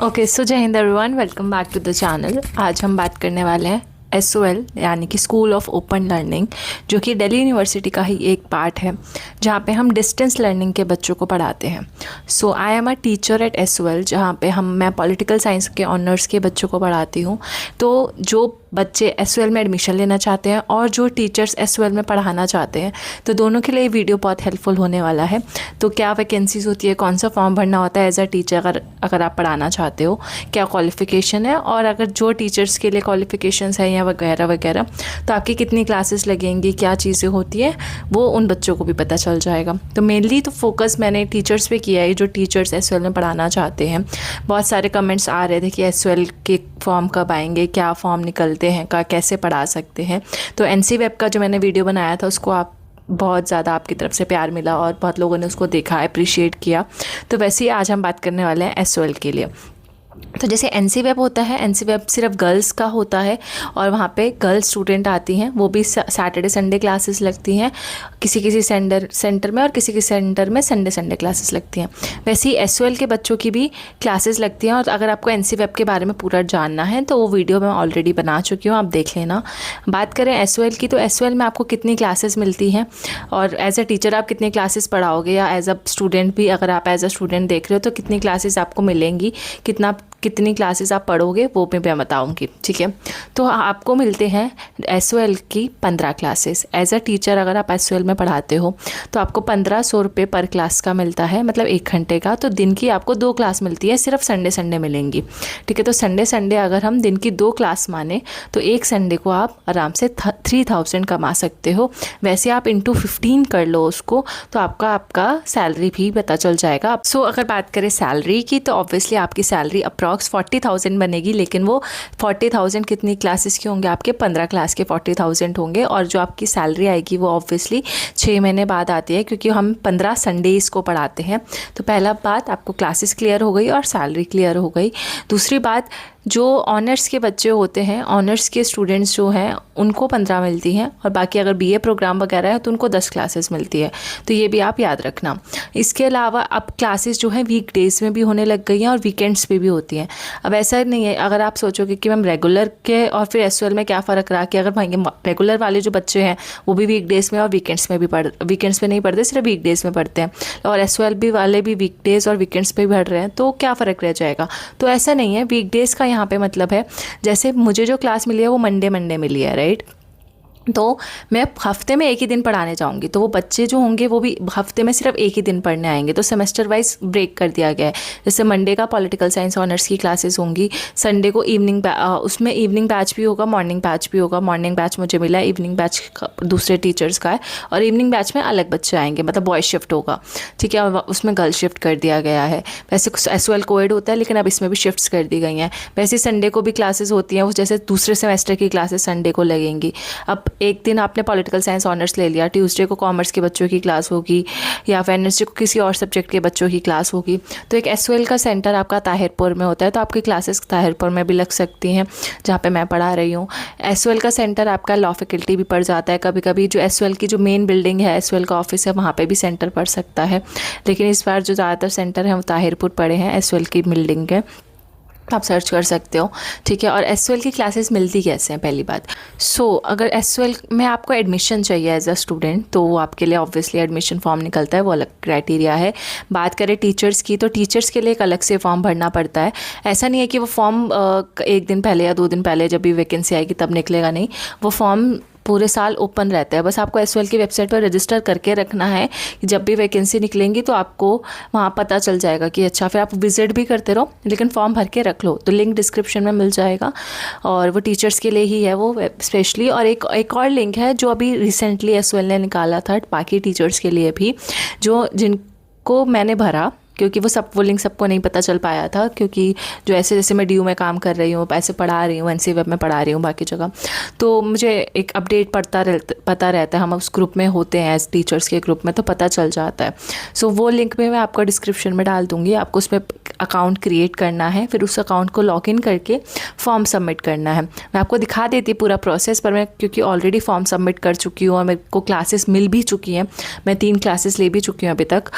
Okay, so जय हिंद everyone, welcome back to the channel. आज हम बात करने वाले हैं SOL यानी कि स्कूल ऑफ ओपन लर्निंग, जो कि दिल्ली यूनिवर्सिटी का ही एक पार्ट है जहाँ पे हम डिस्टेंस लर्निंग के बच्चों को पढ़ाते हैं। So I am a teacher at SOL, जहाँ पे मैं पॉलिटिकल साइंस के ऑनर्स के बच्चों को पढ़ाती हूँ। तो जो बच्चे SOL में एडमिशन लेना चाहते हैं और जो टीचर्स SOL में पढ़ाना चाहते हैं, तो दोनों के लिए वीडियो बहुत हेल्पफुल होने वाला है। तो क्या वैकेंसीज़ होती है, कौन सा फॉर्म भरना होता है एज अ टीचर अगर आप पढ़ाना चाहते हो, क्या क्वालिफ़िकेशन है, और अगर जो टीचर्स के लिए क्वालिफ़िकेशंस है या वगैरह वगैरह, तो आपकी कितनी क्लासेस लगेंगी, क्या चीज़ें होती हैं, वो उन बच्चों को भी पता चल जाएगा। तो मेनली तो फोकस मैंने टीचर्स पे किया है जो टीचर्स SOL में पढ़ाना चाहते हैं। बहुत सारे कमेंट्स आ रहे थे कि SOL के फॉर्म कब आएंगे, क्या फॉर्म निकलते हैं, का कैसे पढ़ा सकते हैं। तो NC वेब का जो मैंने वीडियो बनाया था उसको बहुत ज़्यादा आपकी तरफ से प्यार मिला और बहुत लोगों ने उसको देखा, अप्रिशिएट किया। तो वैसे ही आज हम बात करने वाले हैं SOL के लिए। तो जैसे NC वेब होता है, NC वेब सिर्फ गर्ल्स का होता है और वहाँ पे गर्ल्स स्टूडेंट आती हैं, वो भी सैटरडे संडे क्लासेस लगती हैं किसी सेंटर में, और किसी सेंटर में संडे क्लासेस लगती हैं। वैसे ही SOL के बच्चों की भी क्लासेस लगती हैं। और अगर आपको NC वेब के बारे में पूरा जानना है तो वो वीडियो मैं ऑलरेडी बना चुकी हूँ, आप देख लेना। बात करें SOL की, तो SOL में आपको कितनी क्लासेस मिलती हैं और एज अ टीचर आप कितनी क्लासेस पढ़ाओगे, या एज अ स्टूडेंट भी अगर आप एज अ स्टूडेंट देख रहे हो तो कितनी क्लासेस आपको मिलेंगी, कितनी क्लासेस आप पढ़ोगे, वो भी मैं बताऊंगी। ठीक है, तो आपको मिलते हैं SOL की 15 क्लासेस। एज अ टीचर अगर आप SOL में पढ़ाते हो तो आपको 1500 रुपये पर क्लास का मिलता है, मतलब 1 घंटे का। तो दिन की आपको 2 क्लास मिलती है, सिर्फ संडे मिलेंगी। ठीक है, तो संडे अगर हम दिन की 2 क्लास माने तो एक संडे को आप आराम से 3000 कमा सकते हो। वैसे आप इंटू 15 कर लो उसको, तो आपका सैलरी भी पता चल जाएगा। सो अगर बात करें सैलरी की, तो ऑब्वियसली आपकी सैलरी अप्रॉक्स 40,000 बनेगी, लेकिन वो 40,000 कितनी क्लासेस के होंगे, आपके 15 क्लास के 40,000 होंगे। और जो आपकी सैलरी आएगी वो ऑब्वियसली 6 महीने बाद आती है, क्योंकि हम 15 संडेज़ को पढ़ाते हैं। तो पहला बात, आपको क्लासेस क्लियर हो गई और सैलरी क्लियर हो गई। दूसरी बात, जो ऑनर्स के बच्चे होते हैं, ऑनर्स के स्टूडेंट्स जो हैं, उनको 15 मिलती हैं, और बाकी अगर BA प्रोग्राम वगैरह है तो उनको 10 क्लासेस मिलती है। तो ये भी आप याद रखना। इसके अलावा अब क्लासेस जो है वीकडेज़ में भी होने लग गई हैं और वीकेंड्स पे भी होती हैं। अब ऐसा नहीं है, अगर आप सोचोगे कि मैम रेगुलर के और फिर SOL में क्या फ़र्क रहा, कि अगर रेगुलर वाले जो बच्चे हैं वो भी वीकडेज़ में और वीकेंड्स में नहीं पढ़ते, सिर्फ वीकडेज़ में पढ़ते हैं, और SOL भी वाले भी वीकडेज़ और वीकेंड्स पे भी पढ़ रहे हैं, तो क्या फ़र्क रह जाएगा। तो ऐसा नहीं है, वीकडेज़ का यहाँ पे मतलब है, जैसे मुझे जो क्लास मिली है वो मंडे मिली है, राइट। तो मैं हफ्ते में एक ही दिन पढ़ाने जाऊंगी, तो वो बच्चे जो होंगे वो भी हफ्ते में सिर्फ एक ही दिन पढ़ने आएंगे। तो सेमेस्टर वाइज ब्रेक कर दिया गया है। जैसे मंडे का पॉलिटिकल साइंस ऑनर्स की क्लासेस होंगी, संडे को उसमें इवनिंग बैच भी होगा, मॉर्निंग बैच भी होगा। मॉर्निंग बैच मुझे मिला है, इवनिंग बैच दूसरे टीचर्स का है, और इवनिंग बैच में अलग बच्चे आएंगे, मतलब बॉयज शिफ्ट होगा। ठीक है, उसमें गर्ल शिफ्ट कर दिया गया है। वैसे SOL कोएड होता है, लेकिन अब इसमें भी शिफ्ट्स कर दी गई हैं। वैसे संडे को भी क्लासेस होती हैं, वो जैसे दूसरे सेमेस्टर की क्लासेस संडे को लगेंगी। अब एक दिन आपने पॉलिटिकल साइंस ऑनर्स ले लिया, ट्यूसडे को कॉमर्स के बच्चों की क्लास होगी, या वेडनेसडे को किसी और सब्जेक्ट के बच्चों की क्लास होगी। तो एक SOL का सेंटर आपका ताहिरपुर में होता है, तो आपकी क्लासेस ताहिरपुर में भी लग सकती हैं, जहाँ पे मैं पढ़ा रही हूँ। SOL का सेंटर आपका लॉ फैकल्टी भी पड़ जाता है कभी कभी। जो SOL की जो मेन बिल्डिंग है, SOL का ऑफिस है, वहाँ पर भी सेंटर पड़ सकता है। लेकिन इस बार जो ज़्यादातर सेंटर हैं वो ताहिरपुर पड़े हैं, SOL की बिल्डिंग है, आप सर्च कर सकते हो। ठीक है, और SOL की क्लासेस मिलती कैसे हैं, पहली बात। अगर SOL में आपको एडमिशन चाहिए एज अ स्टूडेंट, तो वो आपके लिए ऑब्वियसली एडमिशन फॉर्म निकलता है, वो अलग क्राइटेरिया है। बात करें टीचर्स की, तो टीचर्स के लिए एक अलग से फॉर्म भरना पड़ता है। ऐसा नहीं है कि वो फॉर्म 1 दिन पहले या 2 दिन पहले जब भी वैकेंसी आएगी तब निकलेगा, नहीं, वो फॉर्म पूरे साल ओपन रहता है। बस आपको SOL की वेबसाइट पर रजिस्टर करके रखना है कि जब भी वैकेंसी निकलेंगी तो आपको वहाँ पता चल जाएगा कि अच्छा, फिर आप विजिट भी करते रहो, लेकिन फॉर्म भर के रख लो। तो लिंक डिस्क्रिप्शन में मिल जाएगा, और वो टीचर्स के लिए ही है वो स्पेशली। और एक और लिंक है जो अभी रिसेंटली SOL ने निकाला था बाकी टीचर्स के लिए भी, जिनको मैंने भरा, क्योंकि वो लिंक सबको नहीं पता चल पाया था, क्योंकि जो जैसे मैं DU में काम कर रही हूँ, ऐसे पढ़ा रही हूँ, NC वेब में पढ़ा रही हूँ बाकी जगह, तो मुझे एक अपडेट पता रहता है। हम उस ग्रुप में होते हैं, एज टीचर्स के ग्रुप में, तो पता चल जाता है। वो लिंक भी मैं आपको डिस्क्रिप्शन में डाल दूँगी। आपको उसमें अकाउंट क्रिएट करना है, फिर उस अकाउंट को लॉगिन करके फॉर्म सबमिट करना है। मैं आपको दिखा देती पूरा प्रोसेस, पर मैं क्योंकि ऑलरेडी फॉर्म सबमिट कर चुकी हूँ और मेरे को क्लासेस मिल भी चुकी हैं, मैं 3 क्लासेस ले भी चुकी हूँ अभी तक,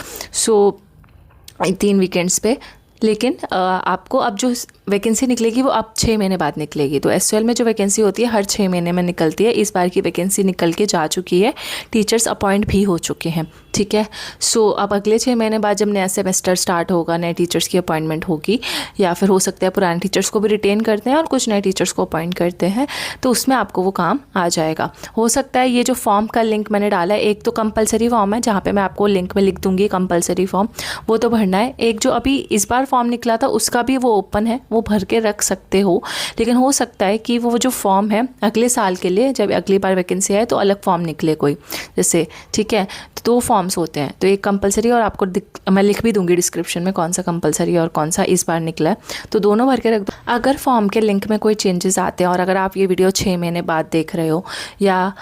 3 वीकेंड्स पे। लेकिन आपको अब जो वैकेंसी निकलेगी वो अब 6 महीने बाद निकलेगी। तो एसयूएल में जो वैकेंसी होती है हर 6 महीने में निकलती है। इस बार की वैकेंसी निकल के जा चुकी है, टीचर्स अपॉइंट भी हो चुके हैं, ठीक है। सो अब अगले 6 महीने बाद जब नया सेमेस्टर स्टार्ट होगा, नए टीचर्स की अपॉइंटमेंट होगी, या फिर हो सकता है पुराने टीचर्स को भी रिटेन करते हैं और कुछ नए टीचर्स को अपॉइंट करते हैं, तो उसमें आपको वो काम आ जाएगा। हो सकता है ये जो फॉर्म का लिंक मैंने डाला है, एक तो कंपलसरी फॉर्म है जहाँ पे मैं आपको लिंक में लिख दूँगी कंपलसरी फॉर्म, वो तो भरना है। एक जो अभी इस बार फॉर्म निकला था उसका भी वो ओपन है, वो भर के रख सकते हो। लेकिन हो सकता है कि वो जो फॉर्म है अगले साल के लिए, जब अगली बार वैकेंसी आए तो अलग फॉर्म निकले कोई, जैसे, ठीक है। तो 2 फॉर्म्स होते हैं, तो एक कंपलसरी और आपको मैं लिख भी दूंगी डिस्क्रिप्शन में कौन सा कंपलसरी और कौन सा इस बार निकला है, तो दोनों भर के रख दो। अगर फॉर्म के लिंक में कोई चेंजेस आते हैं और अगर आप ये वीडियो 6 महीने बाद देख रहे हो या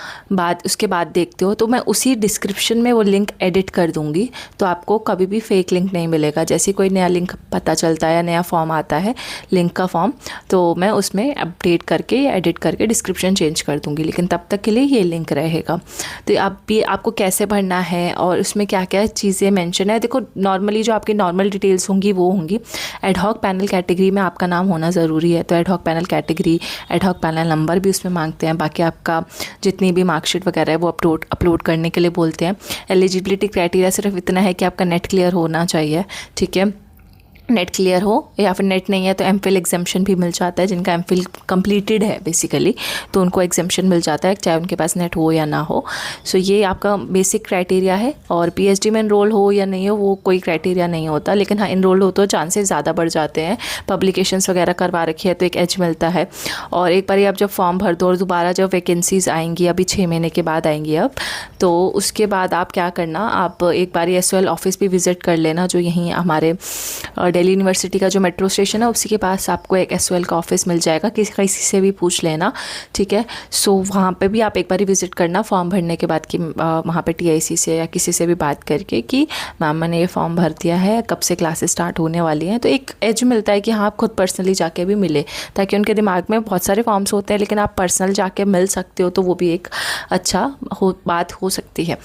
उसके बाद देखते हो, तो मैं उसी डिस्क्रिप्शन में वो लिंक एडिट कर दूंगी, तो आपको कभी भी फेक लिंक नहीं मिलेगा। जैसे कोई नया लिंक पता चलता है या नया फॉर्म आता है, लिंक का फॉर्म, तो मैं उसमें अपडेट करके या एडिट करके डिस्क्रिप्शन चेंज कर दूंगी, लेकिन तब तक के लिए ये लिंक रहेगा। तो अब भी आपको कैसे भरना है और उसमें क्या क्या चीज़ें मेंशन है, देखो नॉर्मली जो आपकी नॉर्मल डिटेल्स होंगी वो होंगी। एडहॉक पैनल कैटेगरी में आपका नाम होना ज़रूरी है, तो ad hoc panel category, ad hoc panel number भी उसमें मांगते हैं। बाकी आपका जितनी भी मार्कशीट वगैरह है वो अपलोड करने के लिए बोलते हैं। एलिजिबिलिटी क्राइटेरिया सिर्फ इतना है कि आपका नेट क्लियर होना चाहिए, ठीक है। नेट क्लियर हो, या फिर नेट नहीं है तो एमफिल एग्जाम्शन भी मिल जाता है। जिनका एमफिल कंप्लीटेड है बेसिकली, तो उनको एग्जाम्शन मिल जाता है, चाहे उनके पास नेट हो या ना हो। सो ये आपका बेसिक क्राइटेरिया है। और पीएचडी में इनरोल हो या नहीं हो वो कोई क्राइटेरिया नहीं होता, लेकिन हाँ इनरोल हो तो चांसेस ज़्यादा बढ़ जाते हैं। पब्लिकेशंस वगैरह करवा रखी है तो एक एज मिलता है। और एक बार आप जब फॉर्म भर दो और दोबारा जब वैकेंसीज़ आएंगी, अभी 6 महीने के बाद आएंगी अब, तो उसके बाद आप क्या करना, आप एक बार एसयूएल ऑफिस भी विज़िट कर लेना, जो यहीं हमारे दिल्ली यूनिवर्सिटी का जो मेट्रो स्टेशन है उसी के पास आपको एक एसयूएल का ऑफिस मिल जाएगा। किसी से भी पूछ लेना, ठीक है। सो वहाँ पे भी आप एक बार विज़िट करना फॉर्म भरने के बाद, कि वहाँ पे टीआईसी से या किसी से भी बात करके कि मैम मैंने ये फॉर्म भर दिया है, कब से क्लासेस स्टार्ट होने वाली हैं। तो एक एज मिलता है कि हाँ आप खुद पर्सनली जाके भी मिले, ताकि उनके दिमाग में बहुत सारे फॉर्म्स होते हैं लेकिन आप पर्सनल जाके मिल सकते हो, तो वो भी एक अच्छा बात हो सकती है,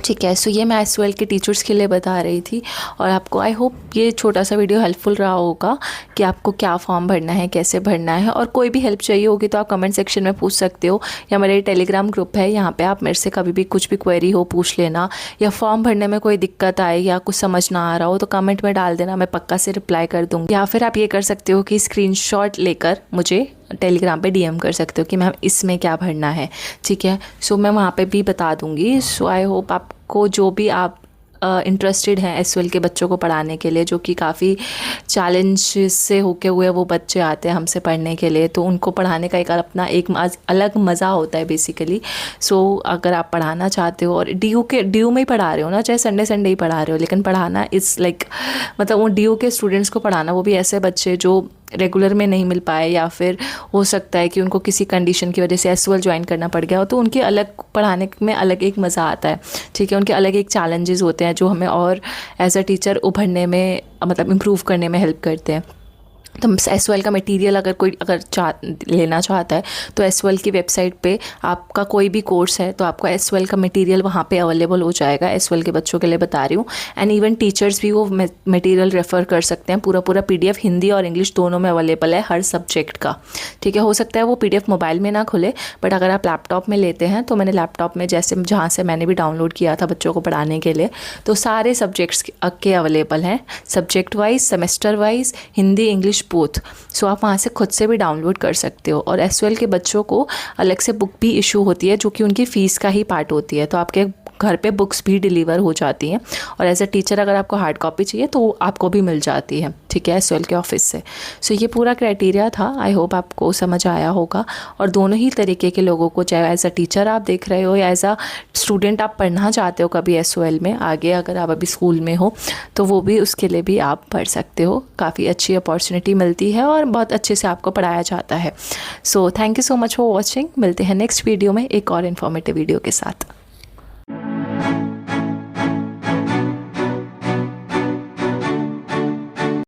ठीक है। सो ये मैं एसयूएल के टीचर्स के लिए बता रही थी, और आपको आई होप ये छोटा सा वीडियो हेल्पफुल रहा होगा कि आपको क्या फॉर्म भरना है, कैसे भरना है। और कोई भी हेल्प चाहिए होगी तो आप कमेंट सेक्शन में पूछ सकते हो, या मेरे टेलीग्राम ग्रुप है, यहाँ पे आप मेरे से कभी भी कुछ भी क्वेरी हो पूछ लेना, या फॉर्म भरने में कोई दिक्कत आए या कुछ समझ ना आ रहा हो तो कमेंट में डाल देना, मैं पक्का से रिप्लाई कर दूँगी। या फिर आप ये कर सकते हो कि स्क्रीनशॉट लेकर मुझे टेलीग्राम पे डीएम कर सकते हो कि मैम इसमें क्या भरना है, ठीक है। सो मैं वहाँ पे भी बता दूँगी। सो आई होप आपको जो भी आप इंटरेस्टेड हैं एसयूएल के बच्चों को पढ़ाने के लिए, जो कि काफ़ी चैलेंज से होके हुए वो बच्चे आते हैं हमसे पढ़ने के लिए, तो उनको पढ़ाने का एक अपना एक अलग मज़ा होता है बेसिकली। सो अगर आप पढ़ाना चाहते हो और ड्यू में ही पढ़ा रहे हो ना, चाहे संडे ही पढ़ा रहे हो, लेकिन पढ़ाना इज़ लाइक मतलब वो ड्यू के स्टूडेंट्स को पढ़ाना, वो भी ऐसे बच्चे जो रेगुलर में नहीं मिल पाए, या फिर हो सकता है कि उनको किसी कंडीशन की वजह से एसयूएल ज्वाइन करना पड़ गया हो, तो उनके अलग पढ़ाने में अलग एक मज़ा आता है, ठीक है। उनके अलग एक चैलेंजेस होते हैं जो हमें और एज अ टीचर उभरने में, मतलब इम्प्रूव करने में हेल्प करते हैं। तो एसयूएल का मटेरियल अगर लेना चाहता है तो एसयूएल की वेबसाइट पे आपका कोई भी कोर्स है तो आपको एसयूएल का मटेरियल वहाँ पे अवेलेबल हो जाएगा। एसयूएल के बच्चों के लिए बता रही हूँ, एंड इवन टीचर्स भी वो मटेरियल रेफ़र कर सकते हैं। पूरा पीडीएफ हिंदी और इंग्लिश दोनों में अवेलेबल है हर सब्जेक्ट का, ठीक है। हो सकता है वो पीडीएफ मोबाइल में ना खुले, बट अगर आप लैपटॉप में लेते हैं तो मैंने लैपटॉप में जहाँ से मैंने भी डाउनलोड किया था बच्चों को पढ़ाने के लिए, तो सारे सब्जेक्ट्स के अवेलेबल हैं, subject wise, semester wise, Hindi English both. So आप वहाँ से खुद से भी डाउनलोड कर सकते हो। और एसयूएल के बच्चों को अलग से बुक भी इशू होती है, जो कि उनकी फ़ीस का ही पार्ट होती है, तो आपके घर पे बुक्स भी डिलीवर हो जाती हैं। और एज अ टीचर अगर आपको हार्ड कॉपी चाहिए तो आपको भी मिल जाती है, ठीक है, एसयूएल के ऑफिस से। सो ये पूरा क्राइटेरिया था, आई होप आपको समझ आया होगा। और दोनों ही तरीके के लोगों को, चाहे एज अ टीचर आप देख रहे हो या एज अ स्टूडेंट आप पढ़ना चाहते हो कभी एसयूएल में आगे, अगर आप अभी स्कूल में हो तो वो भी, उसके लिए भी आप पढ़ सकते हो। काफ़ी अच्छी अपॉर्चुनिटी मिलती है और बहुत अच्छे से आपको पढ़ाया जाता है। So thank you so much for watching. मिलते हैं नेक्स्ट वीडियो में एक और इन्फॉर्मेटिव वीडियो के साथ।